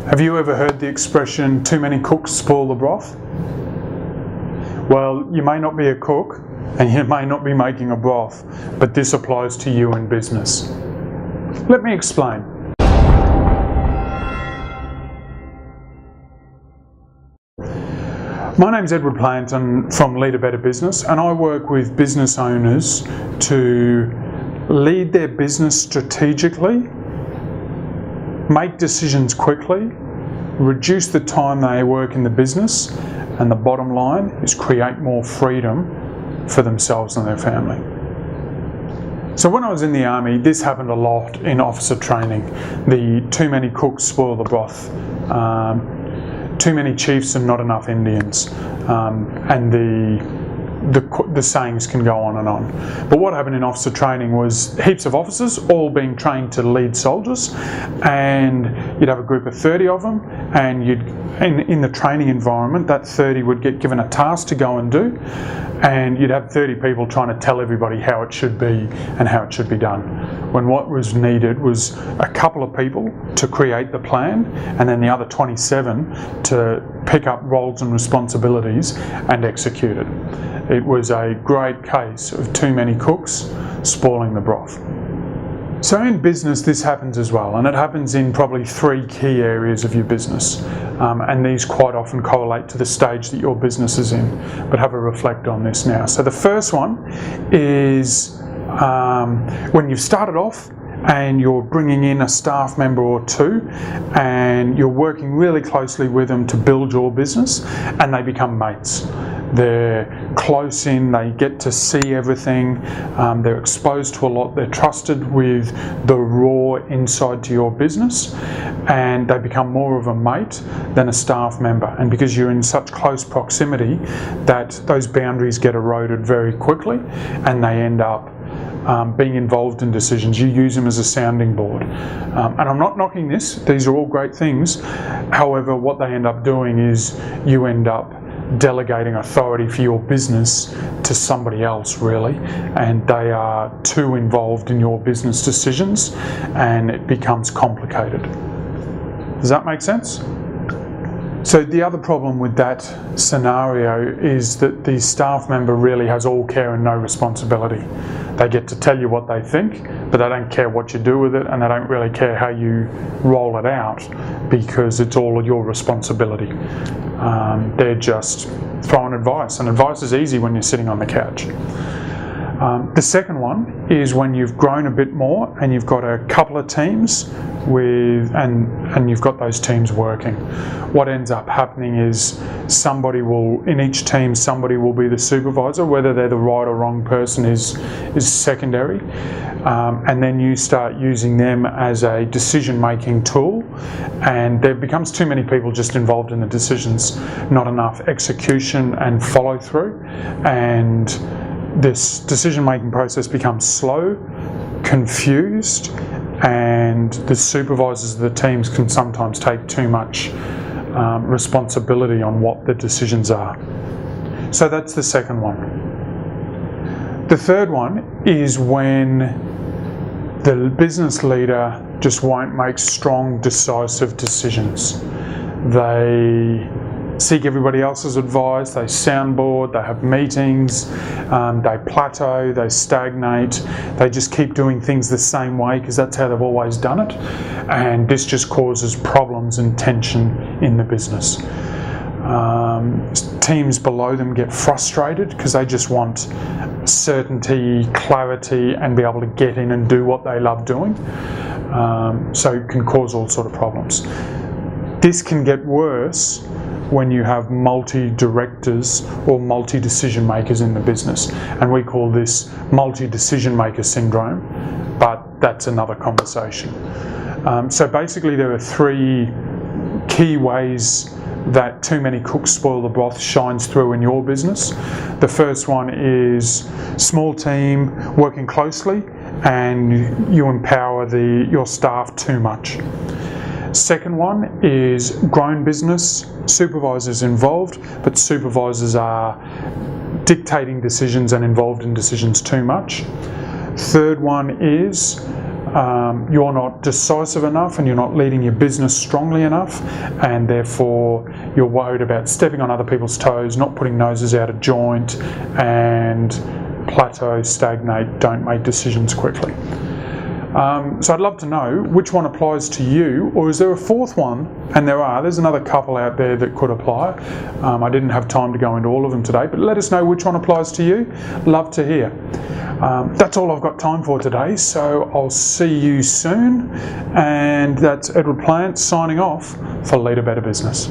Have you ever heard the expression, too many cooks spoil the broth? Well, you may not be a cook and you may not be making a broth, but this applies to you in business. Let me explain. My name's Edward Planton from Lead a Better Business, and I work with business owners to lead their business strategically, make decisions quickly, reduce the time they work in the business, and the bottom line is create more freedom for themselves and their family. So when I was in the army, this happened a lot in officer training. The too many cooks spoil the broth. Too many chiefs and not enough Indians, and the sayings can go on and on. But what happened in officer training was heaps of officers all being trained to lead soldiers, and you'd have a group of 30 of them, and in the training environment, that 30 would get given a task to go and do, and you'd have 30 people trying to tell everybody how it should be and how it should be done. When what was needed was a couple of people to create the plan, and then the other 27 to pick up roles and responsibilities and execute it. It was a great case of too many cooks spoiling the broth. So in business, this happens as well, and it happens in probably 3 key areas of your business, and these quite often correlate to the stage that your business is in, but have a reflect on this now. So the first one is when you've started off and you're bringing in a staff member or 2 and you're working really closely with them to build your business, and they become mates. They're close in, they get to see everything, they're exposed to a lot, they're trusted with the raw insight to your business, and they become more of a mate than a staff member. And because you're in such close proximity, that those boundaries get eroded very quickly, and they end up being involved in decisions. You use them as a sounding board. And I'm not knocking this, these are all great things. However, what they end up doing is you end up delegating authority for your business to somebody else, really, and they are too involved in your business decisions, and it becomes complicated. Does that make sense? So the other problem with that scenario is that the staff member really has all care and no responsibility. They get to tell you what they think, but they don't care what you do with it, and they don't really care how you roll it out, because it's all your responsibility. They're just throwing advice, and advice is easy when you're sitting on the couch. The second one is when you've grown a bit more and you've got a couple of teams and you've got those teams working. What ends up happening is in each team, somebody will be the supervisor. Whether they're the right or wrong person is secondary. And then you start using them as a decision-making tool, and there becomes too many people just involved in the decisions, not enough execution and follow-through, and this decision-making process becomes slow, confused, and the supervisors of the teams can sometimes take too much responsibility on what the decisions are. So that's the second one. The third one is when the business leader just won't make strong, decisive decisions. They seek everybody else's advice, they soundboard, they have meetings, they plateau, they stagnate, they just keep doing things the same way because that's how they've always done it, and this just causes problems and tension in the business. Teams below them get frustrated because they just want certainty, clarity, and be able to get in and do what they love doing, so it can cause all sort of problems. This can get worse when you have multi-directors or multi-decision makers in the business, and we call this multi-decision maker syndrome, but that's another conversation. So basically there are 3 key ways that too many cooks spoil the broth shines through in your business. The first one is small team working closely, and you empower your staff too much. Second one is grown business, supervisors involved, but supervisors are dictating decisions and involved in decisions too much. Third one is you're not decisive enough and you're not leading your business strongly enough, and therefore you're worried about stepping on other people's toes, not putting noses out of joint, and plateau, stagnate, don't make decisions quickly. So I'd love to know which one applies to you, or is there a fourth one? And there's another couple out there that could apply. I didn't have time to go into all of them today, but let us know which one applies to you. Love to hear. That's all I've got time for today, so I'll see you soon. And that's Edward Plant signing off for Lead a Better Business.